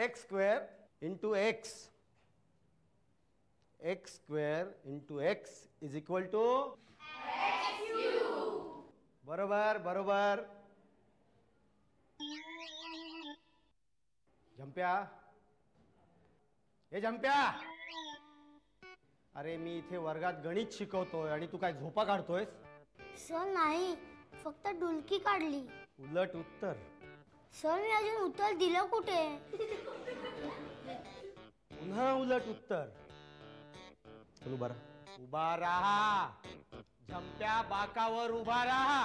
X square into x, x square into x is equal to बरोबर बरोबर. झंप्या, हे झंप्या, अरे मी इथे वर्गात गणित शिकवतोय आणि तू काय झोपा काढतोयस? सर नाही, फक्त डुलकी काढली. उलट उत्तर. सर मी अजून उत्तर दिलं कुठे? पुन्हा उलट उत्तर. चल उभा राहा, उभा राहा. झंप्या बाकावर उभा राहा.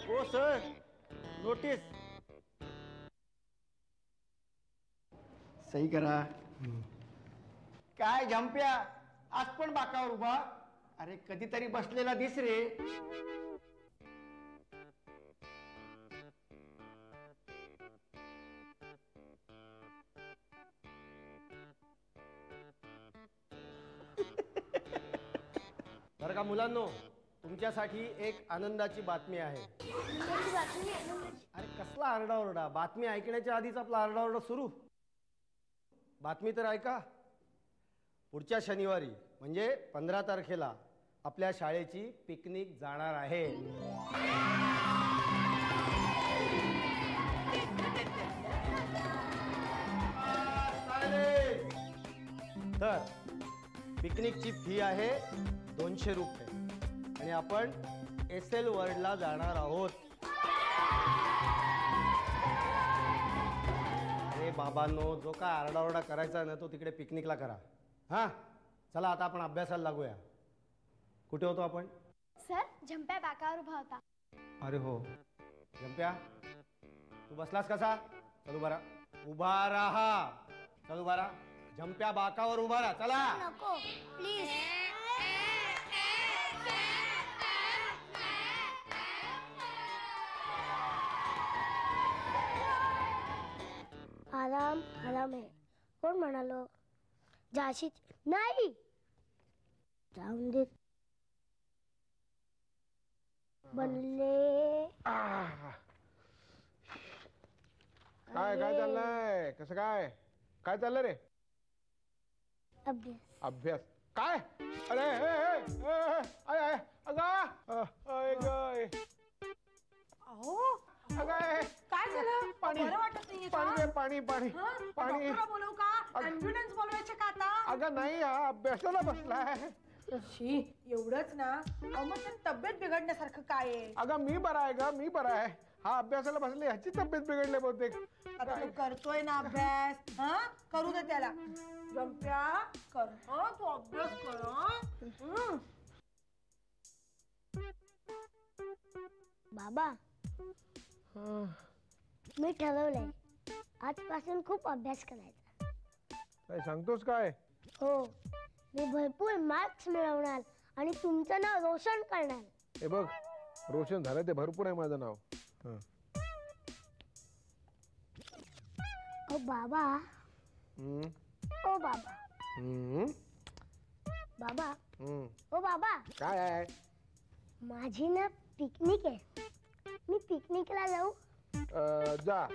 हो सर, नोटीस. सही करा. काय झंप्या, आज पण बाकावर उभा? अरे कधीतरी बसलेला दिस रे. बरं का मुलांनो, तुमच्यासाठी एक आनंदाची बातमी आहे. अरे कसला आरडाओरडा, बातमी ऐकण्याच्या आधीच आपला आरडाओरडा सुरू. बातमी तर ऐका. पुढच्या शनिवारी म्हणजे 15 तारखेला आपल्या शाळेची पिकनिक जाणार आहे. तर पिकनिकची फी आहे 200 रुपये आणि आपण SL वर्ल्डला जाणार आहोत. अरे बाबांनो, जो काय आरडाओरडा करायचा ना तो तिकडे पिकनिकला करा. हा चला आता आपण अभ्यासाला लागूया. कुठे होतो आपण? सर झंप्या बाकावर उभा होता. अरे हो झंप्या, तू बसलास कसा? चल उभा राहा, उभा राहा. चल उभा राहा. झंप्या बाकावर उभा राहा. चला. नको प्लीज. आराम आराम आहे. कोण म्हणालो? जाशी नाही, जाऊन दे. बनले. काय काय चाललंय? कसं काय काय चाललंय रे? अभ्यास. अभ्यास काय? अरे काय झालं? पाणी बरं वाटत नाहीये का? पाणी पाणी पाणी पाणी. डॉक्टरला बोलवू का? ॲम्ब्युलन्स बोलवायचे का आता? अगं नाही, हा अभ्यासाला बसलाय. शी, एवढंच ना? मग तर तब्येत बिघडण्यासारखं काय आहे? अगं मी बरा आहे ग, मी बरा आहे. हा अभ्यासाला बसले, ह्याची तब्येत बिघडली बहुतेक. आता तो करतोय ना अभ्यास. हा करू दे त्याला. जंप्या कर, तू अभ्यास कर. बाबा मी ठरवलंय आजपासून खूप अभ्यास करायचा. काय सांगतोस काय? हो, मी भरपूर मार्क्स मिळवणार आणि तुमचं नाव रोशन करणार. हे बघ, रोशन झालं ते भरपूर आहे माझं नाव. ओ बाबा, ओ बाबा, बाबा, ओ बाबा, काय आहे? माझी ना पिकनिक आहे. मी पिकनिकला जाऊ? जा.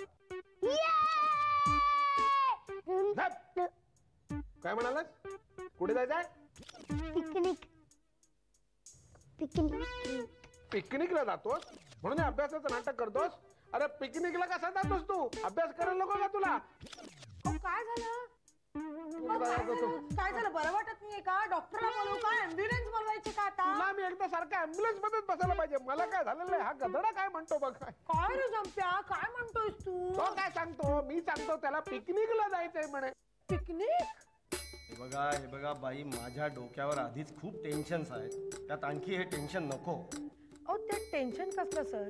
काय म्हणालास? कुठे जायचंय? पिकनिक. पिकनिक. पिकनिकला जातोस म्हणून अभ्यासाचं नाटक करतोस? अरे पिकनिकला कसा जातोस तू? अभ्यास करायला नको का तुला? काय झालं? काय झालं? बरं वाटत नाहीये का? डॉक्टरला बोलवू का? ॲम्ब्युलन्स बोलवायचे का आता? तुला मी एकदा सारखा ॲम्ब्युलन्स मध्येच बसायला पाहिजे. मला काय झालेलं आहे? हा गधडा काय म्हणतो बघ. काय रे जंप्या, काय म्हणतोयस तू? तो काय सांगतो? मी सांगतो त्याला पिकनिकला जायचंय म्हणे. पिकनिक? हे बघा बाई, माझ्या डोक्यावर आधीच खूप टेन्शन्स आहेत, त्यात आणखी हे टेन्शन नको. ते टेन्शन कसलं सर?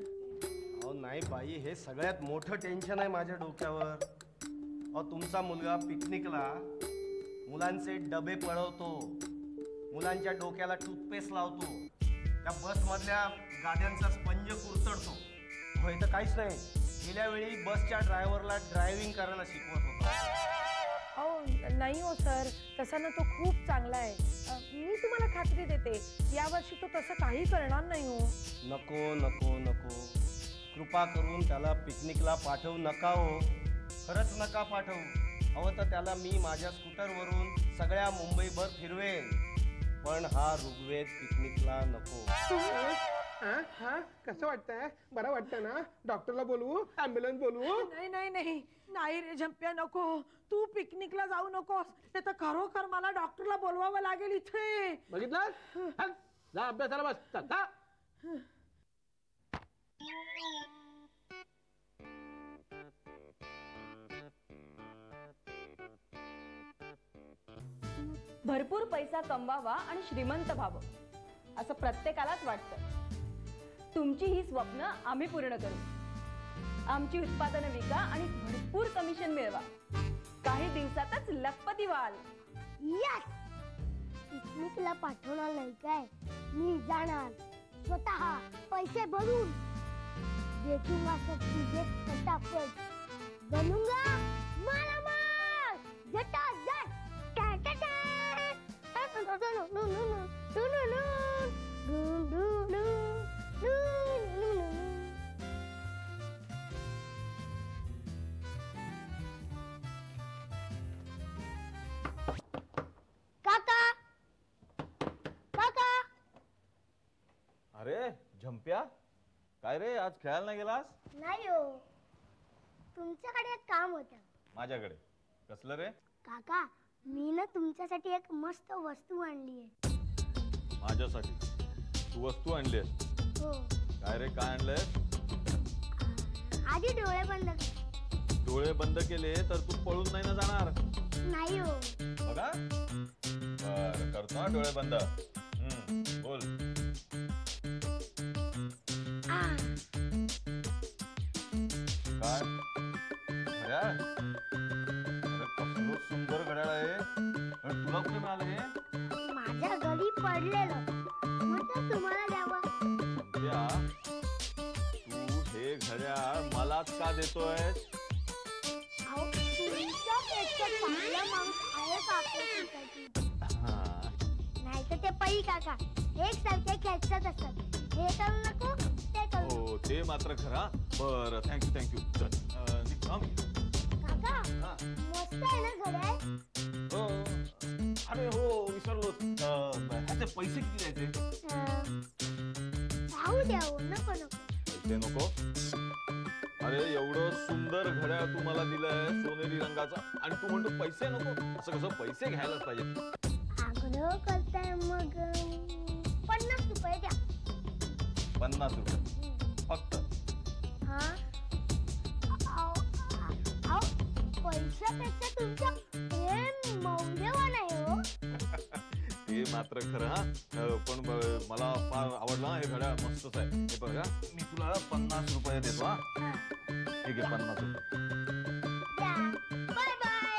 अहो नाही बाई, हे सगळ्यात मोठं टेन्शन आहे माझ्या डोक्यावर. अहो तुमचा मुलगा पिकनिकला मुलांचे डबे पळवतो, मुलांच्या डोक्याला टूथपेस्ट लावतो, त्या बसमधल्या गाद्यांचा स्पंज कुरतडतो. हो इथं काहीच नाही. गेल्या वेळी बसच्या ड्रायव्हरला ड्रायव्हिंग करायला शिकवत होता. अहो नाही हो सर, तसा ना तो खूप चांगला आहे. मी तुम्हाला खात्री देते यावर्षी तो तसं काही करणार नाही हो. नको नको नको, कृपा करून त्याला पिकनिकला पाठवू नका हो. खरंच नका पाठवू. हवं तर त्याला मी माझ्या स्कूटरवरून सगळ्या मुंबईभर फिरवेन, पण हा ऋग्वेद पिकनिकला नको. हा कसं वाटतंय? बरं वाटतं ना? डॉक्टरला बोलवू? ॲम्ब्युलन्स बोलवू? नाही नाही नाही नाही रे झंप्या, नको. तू पिकनिकला जाऊ नकोस. नाही तर खरोखर मला डॉक्टरला बोलवावं लागेल इथे. बघितलं? जा अभ्यासाला बस. चल, जा. भरपूर पैसा कमवावा आणि श्रीमंत व्हावं असं प्रत्येकालाच वाटतं. तुमची ही स्वप्न आम्ही पूर्ण करू. आमची उत्पादनं विका आणि भरपूर कमिशन मिळवा. काही दिवसातच लखपती व्हाल. यस, पिकनिकला पाठवणार नाही काय, मी जाणार स्वतः पैसे भरून. देखूंगा सब चीजें फटाफट, बनूंगा मालामाल झटाझट. काका काका, अरे झंप्या, काय रे आज खेळायला नाही गेलास? नाही हो, तुमच्याकडे एक काम होतं. माझ्याकडे कसलं रे? काका, मी ना तुमच्यासाठी एक मस्त वस्तू आणली आहे. माझ्यासाठी तू वस्तू आणलीस? हो. काय रे, काय आणलंय? आधी डोळे बंद कर. डोळे बंद केले तर तू पळून नाही ना जाणार? नाही हो. बघा, बर करतो हा डोळे बंद. बोल. काय घड्याळ? अरे कसलं सुंदर घड्याळ आहे. आणि तुला कुठे मिळालं हे? माझ्या घरी पडलेलं, म्हटलं तुम्हाला द्यावं. संध्या, तू हे घड्याळ मलाच का देतोयस? अहो, तुमच्यापेक्षा चांगला माणूस आहे का आपल्यासाठी? नाही तर ते पै काका एकसारखे खेचत असतात. हे करू नको, ते करू. हो, ते मात्र खरा. बरं, थँक्यू थँक्यू. काका, मस्त आहे ना घड्याळ? हो, अरे हो, विसरलो. ह्याचे पैसे किती द्यायचे? राहू द्या हो, नको नको. पैसे नको? अरे एवढं सुंदर घड्याळ तू मला दिलंय सोनेरी रंगाचा, आणि तू म्हणतो पैसे नको? असं कसं? पैसे घ्यायलाच पाहिजे. आग्रह करताय मग 50 रुपये द्या. 50 रुपये फक्त? हा, पैशापेक्षा तुमचं प्रेम मौल्यवान आहे हो. ते मात्र खरं. हा, पण मला फार आवडला हे घड्याळ. मस्तच आहे. हे बघा, मी तुला 50 रुपये देतो. हा, ठीक आहे, 50 रुपये. Bye bye.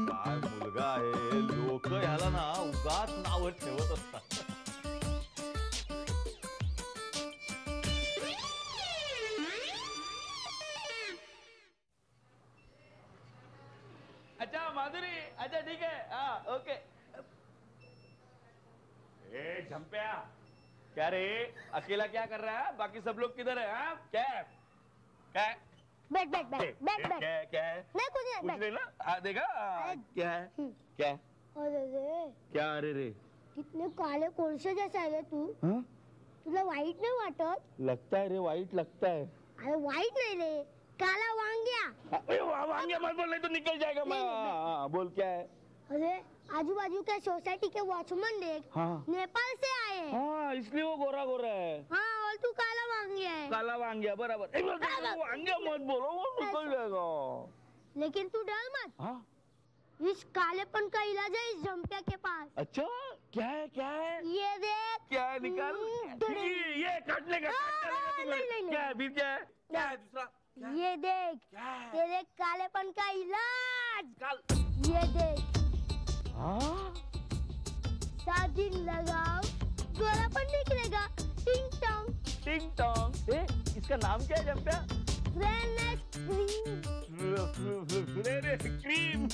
काय मुलगा आहे. लोक ह्याला ना उगाच नाव ठेवत असतात. अच्छा माधुरी, अच्छा ठीक है, हाँ ओके. ए झंप्या, क्या रे अकेला क्या कर रहा है? बाकी सब लोग किधर है? हाँ क्या क्या बैठ बैठ बैठ बैठ बैठ. क्या क्या है? नहीं कुछ नहीं, कुछ बैठ. नहीं ना? हाँ देखा? क्या है? क्या अरे रे, क्या? अरे रे, कितने काले कोळसे जैसा है रे तू. हाँ तुला वाईट नाही वाटत? लगता है रे, वाइट लगता है. अरे वाईट नहीं रे, काला वांग्या. वांगे मत बोल, नहीं तो निकल जाएगा. मैं हाँ बोल क्या है? अरे आजू बाजू के सोसाइटी के वॉचमैन देख, हाँ नेपाल से आए हैं. हाँ, इसलिए वो गोरा गोरा है. हाँ, और तू काला वांग्या है. काला वांग्या, बराबर. वांगे मत बोलो, वो निकल जाएगा. लेकिन तू डर मत, हाँ इस कालेपन का इलाज है इस झंपिया के पास. अच्छा, क्या है क्या है? ये देख. क्या है? निकाल. ये काटने का. नहीं. क्या है फिर? क्या है? क्या है दूसरा? ये देख, क्या है? ये देख कालेपन का इलाज. काल. ये देख, हाँ 7 दिन लगाओ, गोरापन निकलेगा. टिंग टोंग. टिंग टोंग. इसका नाम क्या है झंप्या? क्रीम।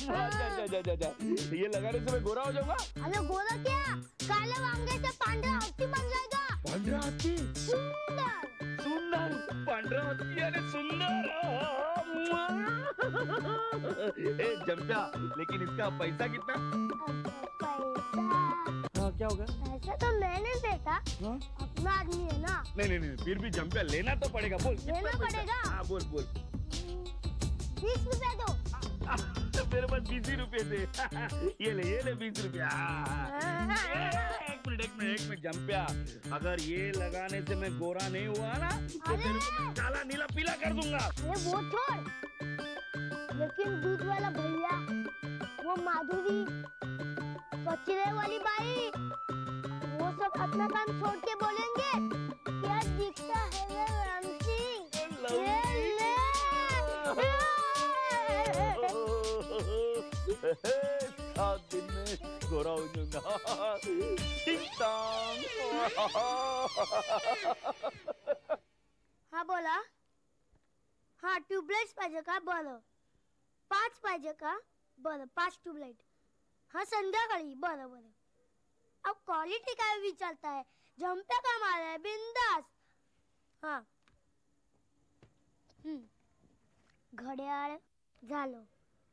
ये लगाने से मैं गोरा हो जाऊंगा? अरे गोरा क्या, काले वांगे से पांढरा हत्ती बन जाएगा। पांढरा हत्ती? सुंदर सुंदर, पांढरा हत्ती अरे सुंदर। ए जंप्या, लेकिन इसका पैसा कितना? पैसा क्या होगा? पैसा तो मैंने देता, अपना आदमी है ना। नहीं, फिर भी जंप्या लेना तो पड़ेगा। बोल लेना पड़ेगा। हाँ बोल 20 रुपए दो। मेरे पास 20 रुपए थे। ये ले 20 रुपया। एक मिनट जंप्या, अगर ये लगाने से मैं गोरा नहीं हुआ ना तो तेरे को काला नीला पीला कर दूंगा। अरे वो छोड़, लेकिन दूध वाला भैया, वो माधुरी, कचरे वाली बाई, वो सब अपना काम छोड़ के बोलेंगे क्या दिखता है रे राम सिंह। सात दिन में गोरा हो जाऊंगा। हा बोला. हा ट्यूबलाइट पाहिजे का? बरं. 5 पाहिजे का? बरं 5 ट्यूबलाइट. हा संध्याकाळी. बरं. अब क्वालिटी काय विचारताय? झंप्या का माराय बिंदास. हा घड्याळ झालं,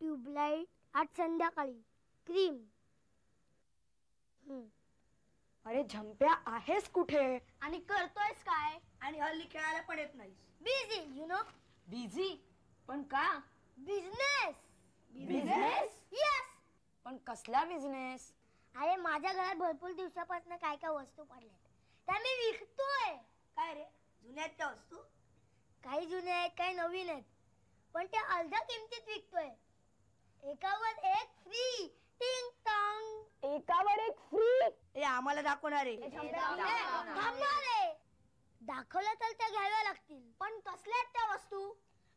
ट्यूबलाइट आज संध्याकाळी, क्रीम. अरे झंप्या आहेस कुठे? आणि करतोयस काय? आणि हल्ली खेळायला पण येत नाहीस. Busy you know. बिझी? पण का? बिझनेस. बिझनेस? यस. पण कसला बिझनेस? अरे माझ्या घरात भरपूर दिवसापासून काय काय वस्तू पडल्यात, त्या मी विकतोय. काय रे, जुन्या आहेत त्या वस्तू? काही जुने आहेत, काही नवीन आहेत, पण ते अर्ध्या किमतीत विकतोय. एकावर एक फ्री. टिंग टॉंग. एकावर एक फ्री? हे आम्हाला दाखवणार आहे. दाखवलं तर त्या घ्याव्या लागतील. पण कसल्या आहेत त्या वस्तू?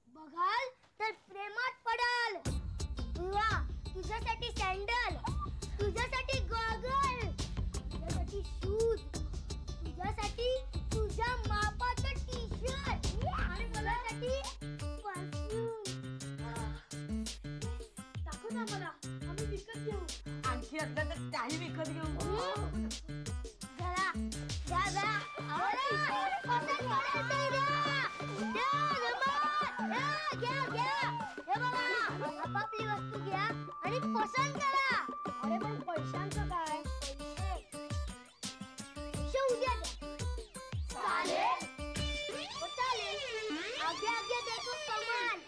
बघाल तर प्रेमात पडाल. तुझ्यासाठी सँडल, तुझ्यासाठी गॉगल, तुझ्यासाठी शूज, तुझ्यासाठी तुझ्या मापाचं टी-शर्ट आणि मुलासाठी परफ्यूम. दाखव ना मला, आम्ही विकत घेऊ. आणखी असलं तर त्याही विकत घेऊ. जरा द्या. अरे पसंत पडेल तर द्या. घ्या. हे बघा, आपापली वस्तू घ्या आणि पसंत करा. अरे पण पैशांचं काय? पैसे उद्या द्या. चालेल. आगे देखो कमाल.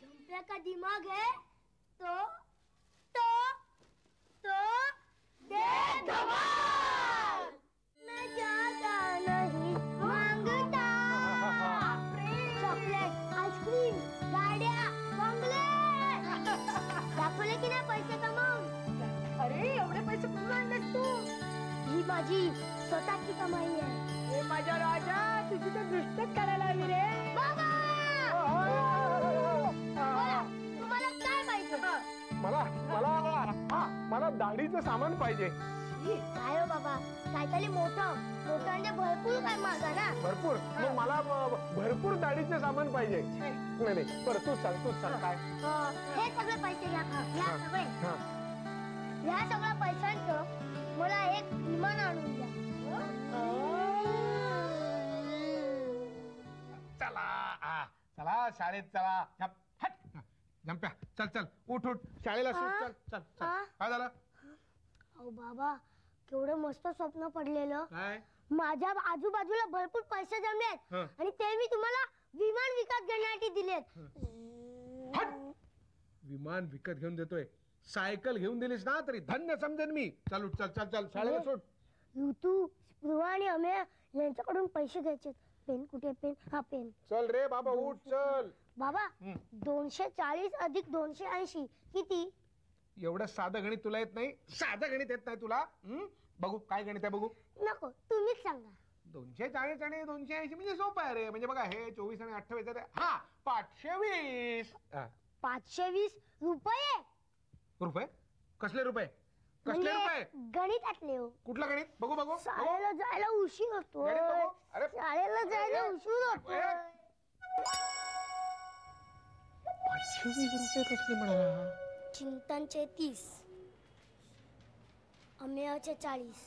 झंप्या का दिमाग है तो दे धमाल. मैं ज्यादा नहीं मांगता. चॉकलेट, आईस्क्रीम, गाड्या, बंगले. दाखवले की नाही पैसे कमावून? अरे एवढे पैसे कुठून आणलेस तू? ही माझी स्वतःची कमाई आहे. हे माझ्या राजा, तुझी तर दृष्टच करायला हवी रे. बाबा, तुम्हाला काय पाहिजे? मला दाढीचं सामान पाहिजे. काय हो बाबा, काहीतरी मोठं म्हणजे भरपूर काय मागा ना. भरपूर? मग मला भरपूर दाढीचे सामान पाहिजे. नाही बरं तूच सांग काय. हे सगळे पैसे घ्या. या सगळ्या पैशांचं मला एक विमान आणून द्या. चला शाळेत चला. जंप्या चल उठ शाळेला सुट. चल काय झालं? अहो बाबा, केवढं मस्त स्वप्न पडलेलं. काय? माझ्या आजूबाजूला भरपूर पैसे जमलेत आणि ते मी तुम्हाला विमान विकत घेण्यासाठी दिलेत. विमान विकत घेऊन देतोय? सायकल घेऊन दिलीस ना तरी धन्य समजेन मी. चल शाळेला सुट. ऋतू, स्पृहा आणि अमेय यांच्याकडून पैसे घ्यायचे. पेन कुठे? पेन. हा पेन. चल रे बाबा उठ चल. बाबा 240 अधिक 280 किती? एवढं साधं गणित तुला येत नाही? साधं गणित येत नाही तुला? बघू काय गणित आहे बघू. नको, तुम्हीच सांगा. 240 आणि 280 म्हणजे सोपं आहे रे. म्हणजे बघा हे 24 आणि 28 हा 520. 520 रुपये? रुपये? कसले रुपये? गणितातले हो. कुठलं गणित? बघू. शाळेला जायला उशीर होतो. गणित बघू. अरे शाळेला जायला उशीर होतो. ₹520 कसले म्हणाला? चिंतांचे 30, अमेयाचे 40.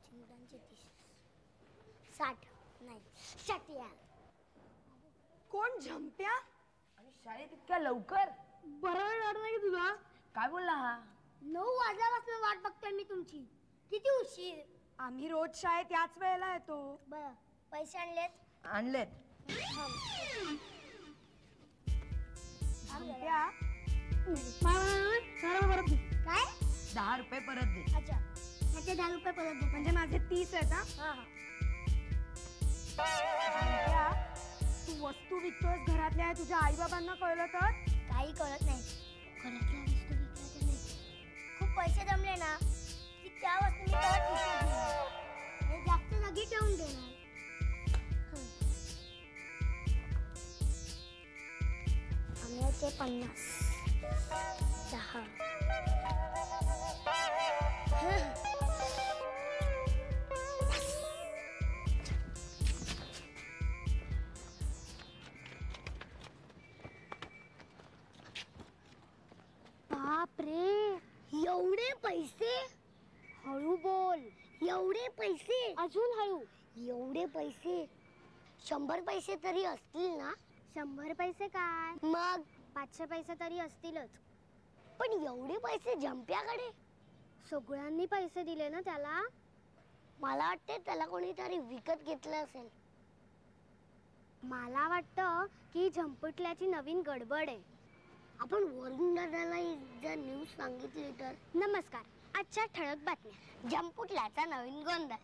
चिंतांचे 30, 60 नाही 60 यार. कोण झंप्या? आणि शाळेत इतक्या लवकर? बरोबर नाही तुला? काय बोलला हा? 9 वाजल्यापासून वाट बघतोय मी तुमची. किती उशीर? आम्ही रोज शाळेत याच वेळेला येतो. बरं, पैसे आणलेत? आणलेत. झंप्या, काय? 10 रुपये परत दे. अच्छा, त्याचे 10 रुपये परत दे. म्हणजे माझे 30 आहेत हा. हा हा. झंप्या, तू वस्तू विकतोस घरातल्या, तुझ्या आई बाबांना कळलं तर? काही कळत नाही. घरातल्या वस्तू विकायच्या नाही. खूप पैसे जमले ना की त्या वस्तू मी परत विकत घेणार आणि जास्त जागी ठेवून देणार. आम्याचे 50, 10. बाप रे, एवढे पैसे? हळू बोल. एवढे पैसे? अजून हळू. एवढे पैसे 100 पैसे तरी असतील ना? 100 पैसे काय, मग 500 पैसे तरी असतीलच. पण एवढे पैसे झंप्याकडे? सगळ्यांनी पैसे दिले ना त्याला. मला वाटते त्याला कोणीतरी विकत घेतलं असेल. मला वाटतं की झंपुटल्याची नवीन गडबड आहे. आपण वरून दादाला जर न्यूज सांगितली तर. नमस्कार, आजच्या ठळक बातम्या. झंपुटल्याचा नवीन गोंधळ.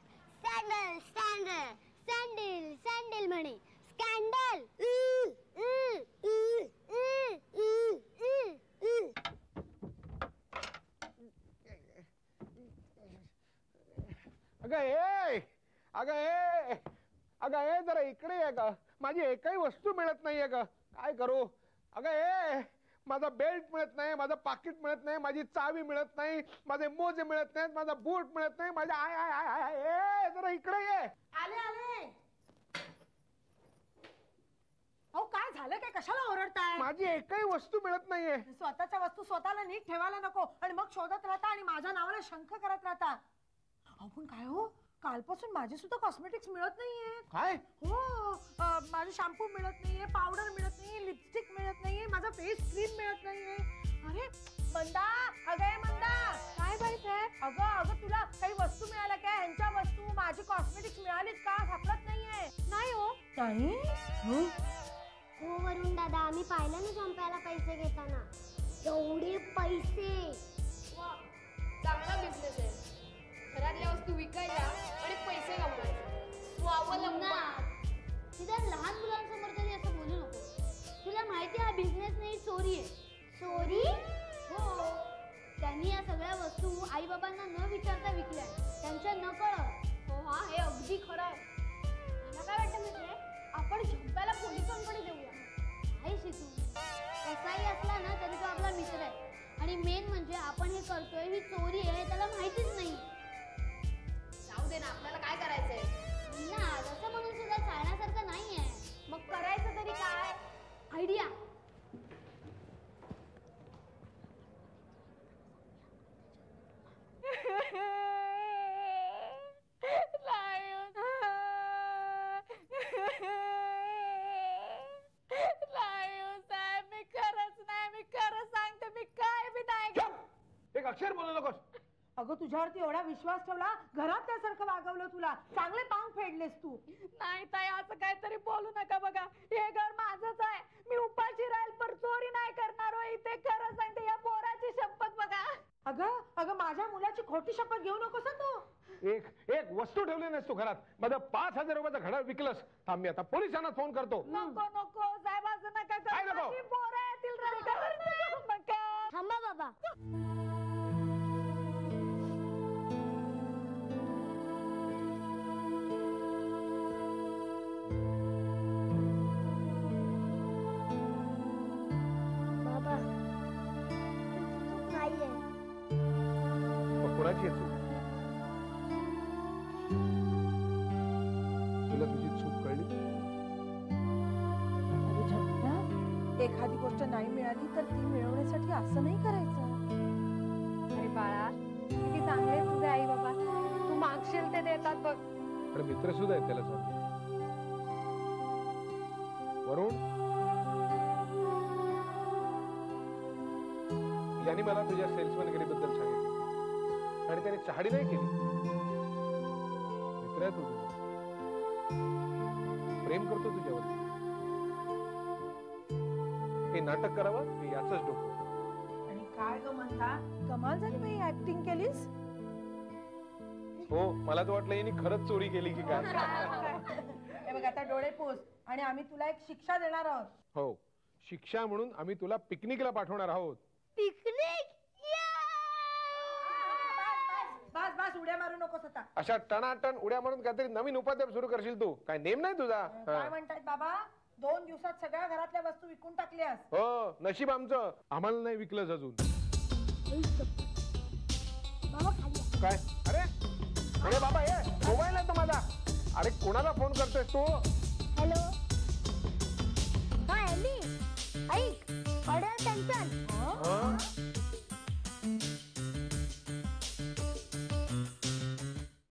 सॅन्डल सॅन्डल सॅन्डल सॅन्डल म्हणे. स्कॅन्डल. अगं ए जरा इकडे ये ग. माझी एकही वस्तू मिळत नाहीये ग. काय करू? अगं ए, माझा बेल्ट मिळत नाही, माझं पाकिट मिळत नाही, माझी चावी मिळत नाही, माझे मोजे मिळत नाहीत, माझा बूट मिळत नाही, माझ्या आय आय आय आय ए जरा इकडे ये. आले आले. अहो काय झालं? काय कशाला ओरडताय? माझी एकही वस्तू मिळत नाहीये. स्वतःच्या वस्तू स्वतःला नीट ठेवायला नको आणि मग शोधत राहता आणि माझ्या नावाला शंख करत राहता. अहो पण काय हो, कालपासून माझे सुद्धा कॉस्मेटिक्स मिळत नाहीये. काय? हो, माझा शॅम्पू मिळत नाहीये, पावडर मिळत नाहीये, लिपस्टिक मिळत नाहीये, माझा फेस क्रीम मिळत नाहीये. अरे मंदा, अगं मंदा, काय बाईसाहेब? अगं तुला काही वस्तू मिळाल्या काय? ह्यांच्या वस्तू, माझी कॉस्मेटिक्स मिळालीच का? सापडत नाहीये. नाही हो. नाही हो वरून दादा, आम्ही पाहिलं ना झंप्याला पैसे घेताना. एवढे पैसे. चांगला बिझनेस आहे. घरातल्या वस्तू विकायच्या आणि पैसे कमवायचे. स्वावलंबन. तिथं लहान मुलांसमोर कधी असं बोलू नको. तुला माहिती हा बिझनेस नाही, चोरी आहे. चोरी? हो. त्यांनी या सगळ्या वस्तू आई बाबांना न विचारता विकल्या, त्यांच्या नकळत. हो हा, हे अगदी खरं आहे. मला काय वाटतं म्हणजे आपण झंप्याला पोलिसांकडे देऊया. काय शिकू? कसाही असला ना तरी तो आपला मित्र आहे. आणि मेन म्हणजे आपण हे करतोय ही चोरी आहे त्याला माहितीच नाही. जाऊ दे ना, आपल्याला काय करायचंय ना, तसं म्हणून सुद्धा चालण्यासारखं नाहीये. मग करायचं तरी काय? आयडिया. एक अक्षर बोलू नकोस. अगं तुझ्यावरती एवढा विश्वास ठेवला, घरात त्यासारखं वागवलं तुला, चांगले पांग फेडलेस तू. नाही ताई, असं काहीतरी बोलू नका. बघा, हे घर माझंच आहे. मी उपाशी राहील पण चोरी नाही करणार हो. इथे खरं सांगते, या पोराची शपथ. बघा अगं माझ्या मुलाची खोटी शपथ घेऊ नकोस तू. एक वस्तू ठेवली नाहीस तू घरात. माझं 5,000 रुपयाचं घड्याळ विकलंस. थांब, मी आता पोलिसांना फोन करतो. नको साहेब, असं नका काय नको? पोरं येतील रस्त्यावर. नका. थांबा बाबा. बाबा, चूक नाहीये. मग कोणाची आहे चूक? तुला तुझी चूक कळली? अरे झटका, एखादी गोष्ट नाही मिळाली तर ती मिळवण्यासाठी असं नाही करायचं. अरे बाळा किती चांगले आहेत तुझे आई बाबा. तू मागशील ते देतात बघ. पण मित्र सुद्धा आहेत त्याला सांग. वरुण, याने मला तुझ्या सेल्समॅनगिरीबद्दल सांगितलं आणि त्याने चहाडी नाही केली. मित्र आहे तू तुझा, प्रेम करतो तुझ्यावर. हे नाटक करावं हे याच डोकं. आणि काय ग म्हणता, कमाल झाली बाई, ऍक्टिंग केलीस. हो, मला तर वाटलं यांनी खरंच चोरी केली की काय. हे बघ आता डोळे पुस आणि आम्ही तुला एक शिक्षा देणार आहोत. हो, शिक्षा म्हणून आम्ही तुला पिकनिकला पाठवणार आहोत. पिकनिक. बस बस, उड्या मारू नकोस आता. अशा टनाटन उड्या म्हणून काहीतरी नवीन उपाध्याय सुरू करशील तू. काय नेम नाही तुझा? काय म्हणतायत बाबा, 2 दिवसात सगळ्या घरातल्या वस्तू विकून टाकल्यास. हो, नशीब आमचं, आम्हाला नाही विकलंच अजून. बाबा खाली. काय? अरे अरे बाबा, ये मोबाईल आहे तो माझा. अरे कोणाला फोन करतोयस तू? हॅलो. हा एली, ऐक, ऑर्डर कॅन्सल. हं?